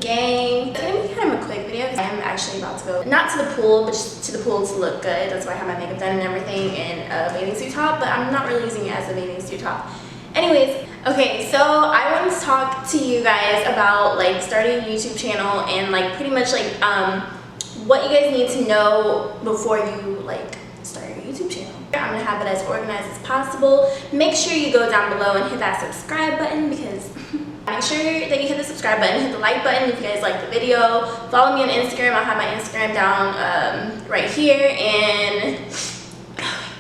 gang. It's gonna be kind of a quick video because I'm actually about to go, not to the pool, but just to the pool to look good. That's why I have my makeup done and everything, and a bathing suit top, but I'm not really using it as a bathing suit top. Anyways, okay, so I wanted to talk to you guys about like starting a YouTube channel and like pretty much like what you guys need to know before you like start your YouTube channel. I'm gonna have it as organized as possible. Make sure you go down below and hit that subscribe button, because make sure that you hit the subscribe button, hit the like button if you guys like the video. Follow me on Instagram. I'll have my Instagram down right here, and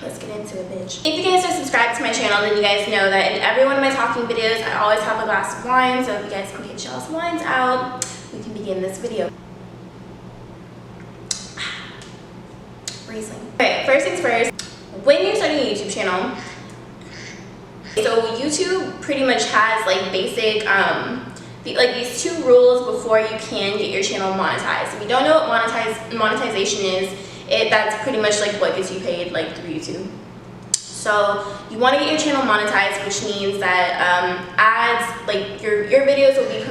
let's get into it, bitch. If you guys are subscribed to my channel, then you guys know that in every one of my talking videos, I always have a glass of wine. So if you guys can get y'all's wines out, we can begin this video. Riesling. Okay, first things first. When you're starting a YouTube channel, so YouTube pretty much has like basic like these 2 rules before you can get your channel monetized. If you don't know what monetization is, that's pretty much like what gets you paid like through YouTube. So you want to get your channel monetized, which means that ads, like your videos will be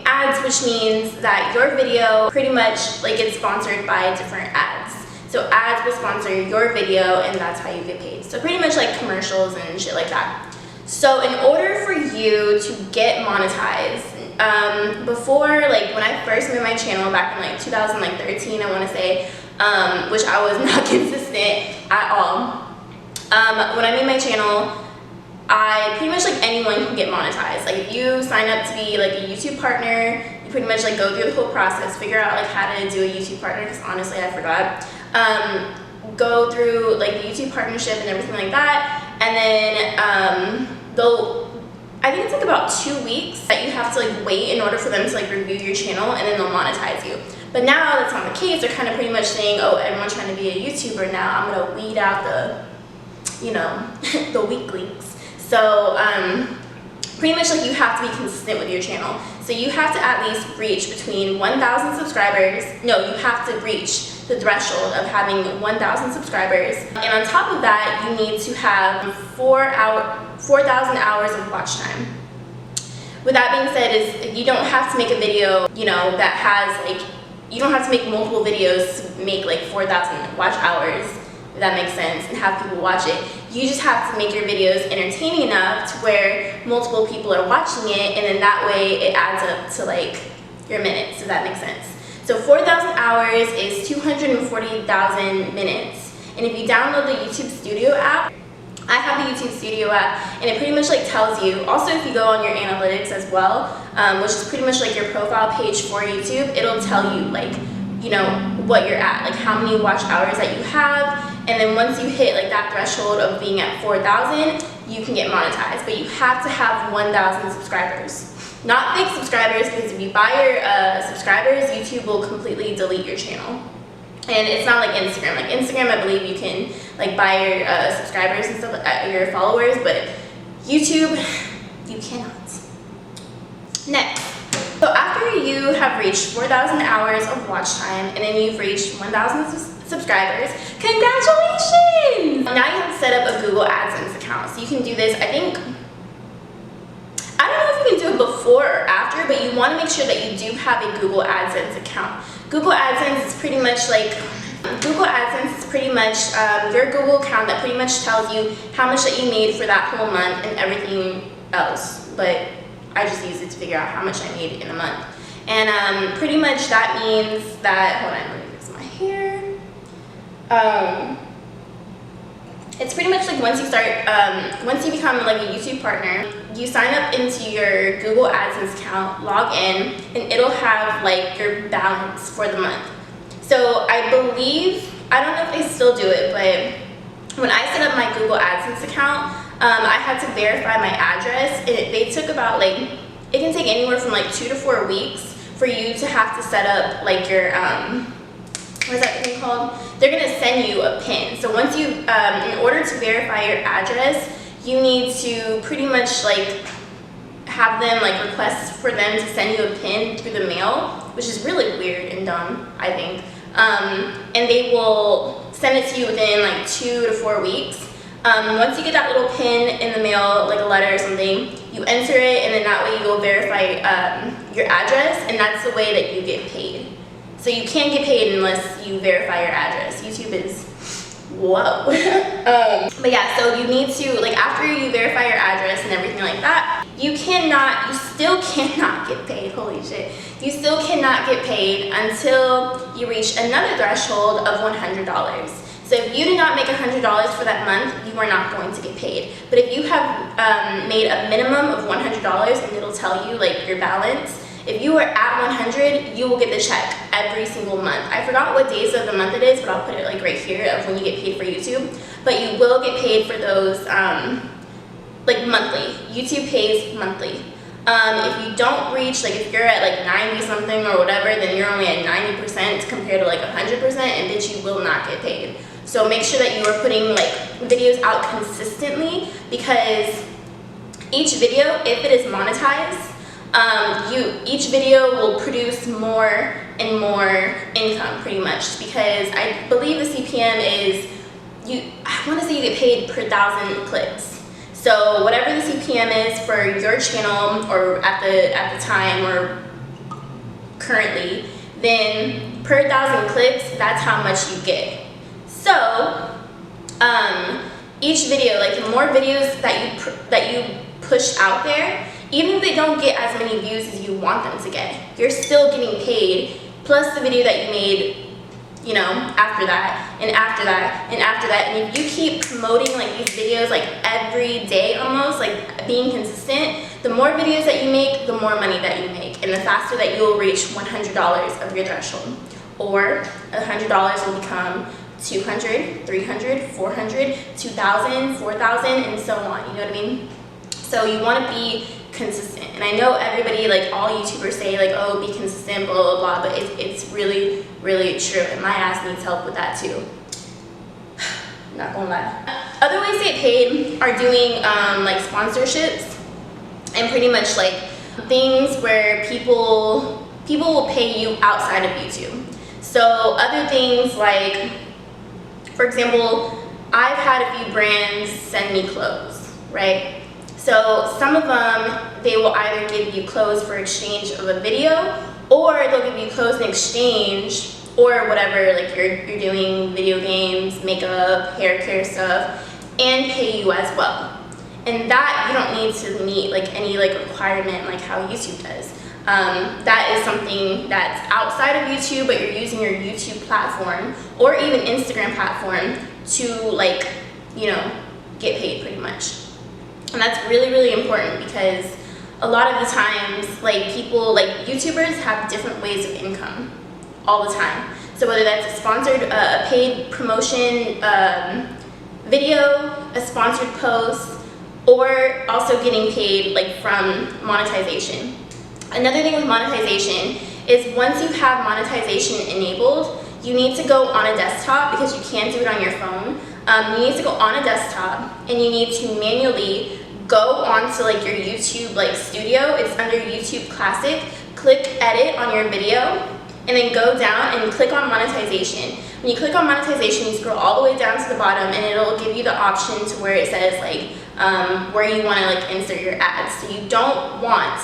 ads, which means that your video pretty much like gets sponsored by different ads. So ads will sponsor your video, and that's how you get paid. So pretty much like commercials and shit like that. So in order for you to get monetized, before, like when I first made my channel back in like 2013, I want to say, which I was not consistent at all. When I made my channel, I pretty much like anyone can get monetized. Like if you sign up to be like a YouTube partner, you pretty much like go through the whole process, figure out like how to do a YouTube partner, because honestly I forgot. Go through like the YouTube partnership and everything like that, and then I think it's like about 2 weeks that you have to like wait in order for them to like review your channel, and then they'll monetize you. But now that's not the case. They're kind of pretty much saying, oh, everyone's trying to be a YouTuber now, I'm gonna weed out the, you know, the weak links. So pretty much like you have to be consistent with your channel. So you have to at least reach between 1,000 subscribers. No, you have to reach the threshold of having 1,000 subscribers. And on top of that, you need to have 4,000 hours of watch time. With that being said, is you don't have to make a video, you know, that has like, you don't have to make multiple videos to make like 4,000 watch hours, if that makes sense, and have people watch it. You just have to make your videos entertaining enough to where multiple people are watching it, and then that way it adds up to like your minutes, if that makes sense. So 4,000 hours is 240,000 minutes. And if you download the YouTube Studio app, I have the YouTube Studio app, and it pretty much like tells you, also if you go on your analytics as well, which is pretty much like your profile page for YouTube, it'll tell you like, you know, what you're at, like how many watch hours that you have, and then once you hit like that threshold of being at 4,000, you can get monetized. But you have to have 1,000 subscribers. Not fake subscribers, because if you buy your subscribers, YouTube will completely delete your channel. And it's not like Instagram. Like Instagram, I believe you can like buy your subscribers and stuff, your followers, but YouTube, you cannot. Next. So after you have reached 4,000 hours of watch time, and then you've reached 1,000 subscribers, congratulations! Now you have to set up a Google AdSense account. So you can do this, I think, I don't know if you can do it before or after, but you want to make sure that you do have a Google AdSense account. Google AdSense is pretty much like, your Google account that pretty much tells you how much that you made for that whole month and everything else. But I just use it to figure out how much I made in a month. And pretty much that means that, hold on, let me fix my hair. It's pretty much like once you start, once you become like a YouTube partner, you sign up into your Google AdSense account, log in, and it'll have like your balance for the month. So I believe, I don't know if they still do it, but when I set up my Google AdSense account, I had to verify my address, and they took about like, it can take anywhere from like 2 to 4 weeks for you to have to set up like your, what is that thing called? They're gonna send you a PIN. So once you, in order to verify your address, you need to pretty much like have them like request for them to send you a PIN through the mail, which is really weird and dumb, I think. And they will send it to you within like 2 to 4 weeks. Once you get that little pin in the mail, like a letter or something, you enter it, and then that way you'll verify your address, and that's the way that you get paid. So you can't get paid unless you verify your address. YouTube is, whoa. But yeah, so you need to, like, after you verify your address and everything like that, you still cannot get paid, holy shit. You still cannot get paid until you reach another threshold of $100. So if you do not make $100 for that month, you are not going to get paid. But if you have made a minimum of $100, and it'll tell you like your balance, if you are at 100, you will get the check every single month. I forgot what days of the month it is, but I'll put it like right here of when you get paid for YouTube. But you will get paid for those like monthly. YouTube pays monthly. If you don't reach, like if you're at like 90 something or whatever, then you're only at 90% compared to like 100%, and bitch, you will not get paid. So make sure that you are putting like videos out consistently, because each video, if it is monetized, each video will produce more and more income pretty much, because I believe the CPM is, I want to say you get paid per 1,000 clicks. So whatever the CPM is for your channel, or at the time or currently, then per 1,000 clicks, that's how much you get. So each video, like the more videos that you push out there, even if they don't get as many views as you want them to get, you're still getting paid, plus the video that you made, you know, after that, and after that, and after that. And if you keep promoting like these videos like every day almost, like being consistent, the more videos that you make, the more money that you make, and the faster that you will reach $100 of your threshold. Or $100 will become $200, $300, $400, $2,000, $4,000, and so on, you know what I mean? So you want to be consistent. And I know everybody, like all YouTubers say like, oh, be consistent, blah, blah, blah, but it's really, really true. And my ass needs help with that too. Not gonna lie. Other ways to get paid are doing like sponsorships, and pretty much like things where people will pay you outside of YouTube. So other things like, for example, I've had a few brands send me clothes, right? So some of them, they will either give you clothes for exchange of a video, or they'll give you clothes in exchange, or whatever, like you're doing video games, makeup, hair care stuff, and pay you as well. And that you don't need to meet like any like requirement like how YouTube does. That is something that's outside of YouTube, but you're using your YouTube platform or even Instagram platform to like, you know, get paid pretty much. And that's really, really important, because a lot of the times, like people, like YouTubers have different ways of income all the time. So whether that's a sponsored, a paid promotion video, a sponsored post, or also getting paid like from monetization. Another thing with monetization is once you have monetization enabled, you need to go on a desktop, because you can't do it on your phone. You need to go on a desktop, and you need to manually go onto like your YouTube like studio. It's under YouTube Classic. Click edit on your video, and then go down and click on monetization. When you click on monetization, you scroll all the way down to the bottom, and it'll give you the option to where it says like where you want to like insert your ads. So you don't want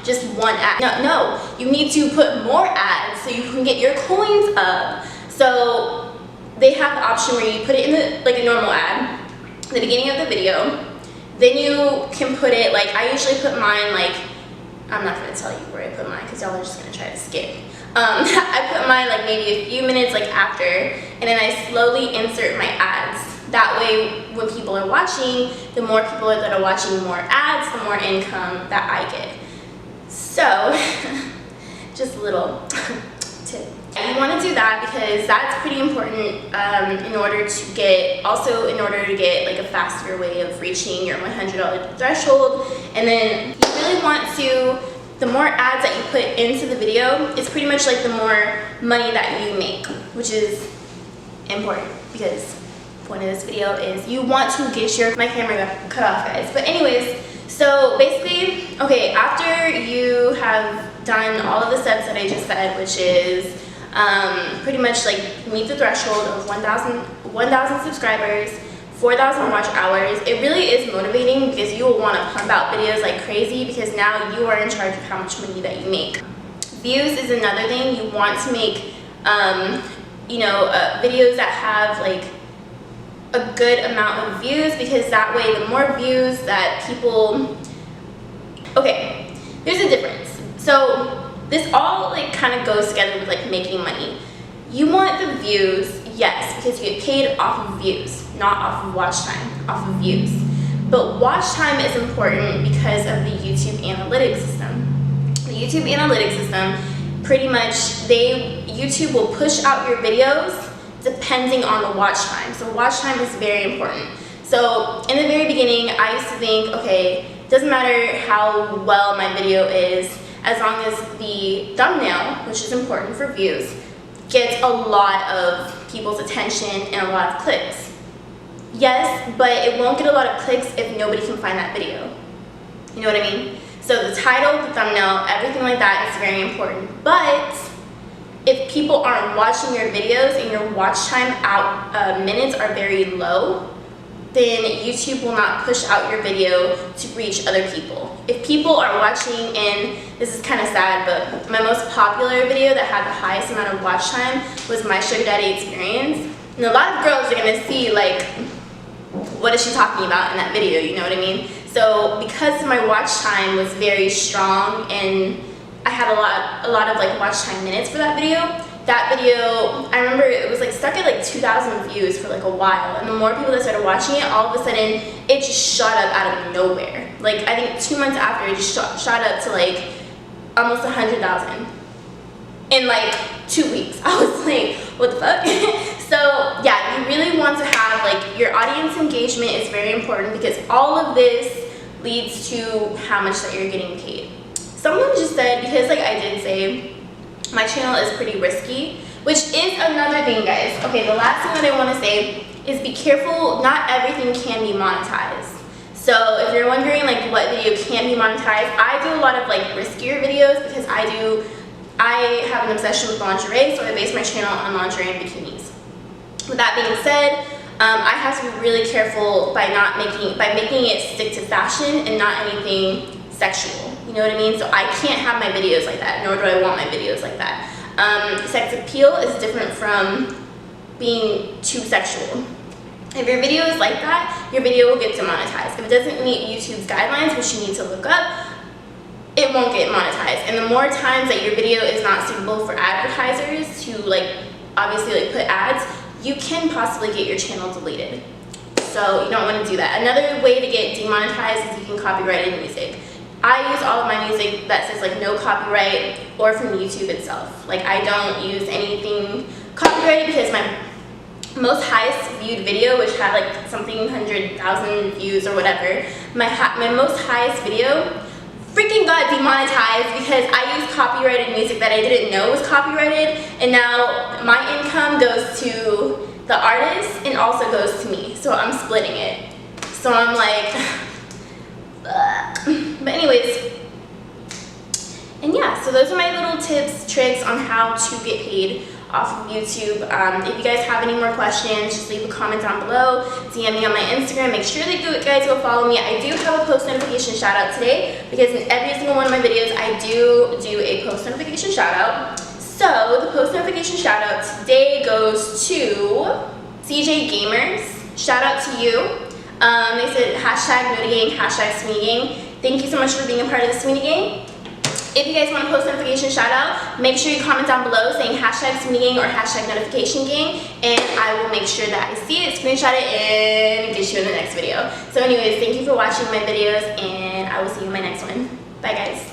just one ad. No, you need to put more ads so you can get your coins up. So they have the option where you put it in the like a normal ad at the beginning of the video. Then you can put it like, I usually put mine like, I'm not going to tell you where I put mine because y'all are just going to try to skip. I put mine like maybe a few minutes like after, and then I slowly insert my ads. That way, when people are watching, the more people that are watching more ads, the more income that I get. So, just a little tip. You want to do that because that's pretty important in order to get like a faster way of reaching your $100 threshold. And then you really want to, the more ads that you put into the video, it's pretty much like the more money that you make, which is important because the point of this video is you want to get my camera got cut off, guys. But anyways, so basically, okay, after you have done all of the steps that I just said, which is pretty much like meet the threshold of 1,000 subscribers, 4,000 watch hours. It really is motivating because you will want to pump out videos like crazy because now you are in charge of how much money that you make. Views is another thing. You want to make, videos that have like a good amount of views, because that way the more views that people, okay, there's a difference. So this all like kind of goes together with like making money. You want the views, yes, because you get paid off of views, not off of watch time, off of views. But watch time is important because of the YouTube analytics system. The YouTube analytics system, pretty much YouTube will push out your videos depending on the watch time. So watch time is very important. So in the very beginning, I used to think, okay, doesn't matter how well my video is, as long as the thumbnail, which is important for views, gets a lot of people's attention and a lot of clicks. Yes, but it won't get a lot of clicks if nobody can find that video. You know what I mean? So the title, the thumbnail, everything like that is very important. But if people aren't watching your videos and your watch time minutes are very low, then YouTube will not push out your video to reach other people. If people are watching, and this is kind of sad, but my most popular video that had the highest amount of watch time was my sugar daddy experience. And a lot of girls are gonna see like, what is she talking about in that video, you know what I mean? So because my watch time was very strong and I had a lot of like watch time minutes for that video, I remember it was like stuck at like 2,000 views for like a while, and the more people that started watching it, all of a sudden it just shot up out of nowhere. Like I think 2 months after, it just shot up to like almost 100,000 in like 2 weeks. I was like, what the fuck? So yeah, you really want to have like your audience engagement is very important, because all of this leads to how much that you're getting paid. Someone just said, because like I did say, my channel is pretty risky, which is another thing, guys. Okay, the last thing that I want to say is be careful. Not everything can be monetized. So if you're wondering like what video can be monetized, I do a lot of like riskier videos because I have an obsession with lingerie, so I base my channel on lingerie and bikinis. With that being said, I have to be really careful by making it stick to fashion and not anything sexual. You know what I mean? So I can't have my videos like that, nor do I want my videos like that. Sex appeal is different from being too sexual. If your video is like that, your video will get demonetized. If it doesn't meet YouTube's guidelines, which you need to look up, it won't get monetized. And the more times that your video is not suitable for advertisers to like obviously like put ads, you can possibly get your channel deleted. So you don't want to do that. Another way to get demonetized is you can copyrighted music. I use all of my music that says like no copyright, or from YouTube itself. Like I don't use anything copyrighted, because my most highest viewed video, which had like something 100,000 views or whatever, my most highest video freaking got demonetized because I used copyrighted music that I didn't know was copyrighted, and now my income goes to the artist and also goes to me, so I'm splitting it. So I'm like, but anyways, and yeah, so those are my little tips, tricks on how to get paid off of YouTube. If you guys have any more questions, just leave a comment down below, DM me on my Instagram. Make sure that you guys go follow me. I do have a post notification shout out today, because in every single one of my videos I do a post notification shout out. So the post notification shout out today goes to CJ Gamers. Shout out to you. They said hashtag #NudiGang, hashtag SweetieGang. Thank you so much for being a part of the Sweetie Gang. If you guys want a post notification shout out, make sure you comment down below saying hashtag SweetieGang or hashtag notification gang, and I will make sure that I see it, screenshot it, and get you in the next video. So anyways, thank you for watching my videos, and I will see you in my next one. Bye guys.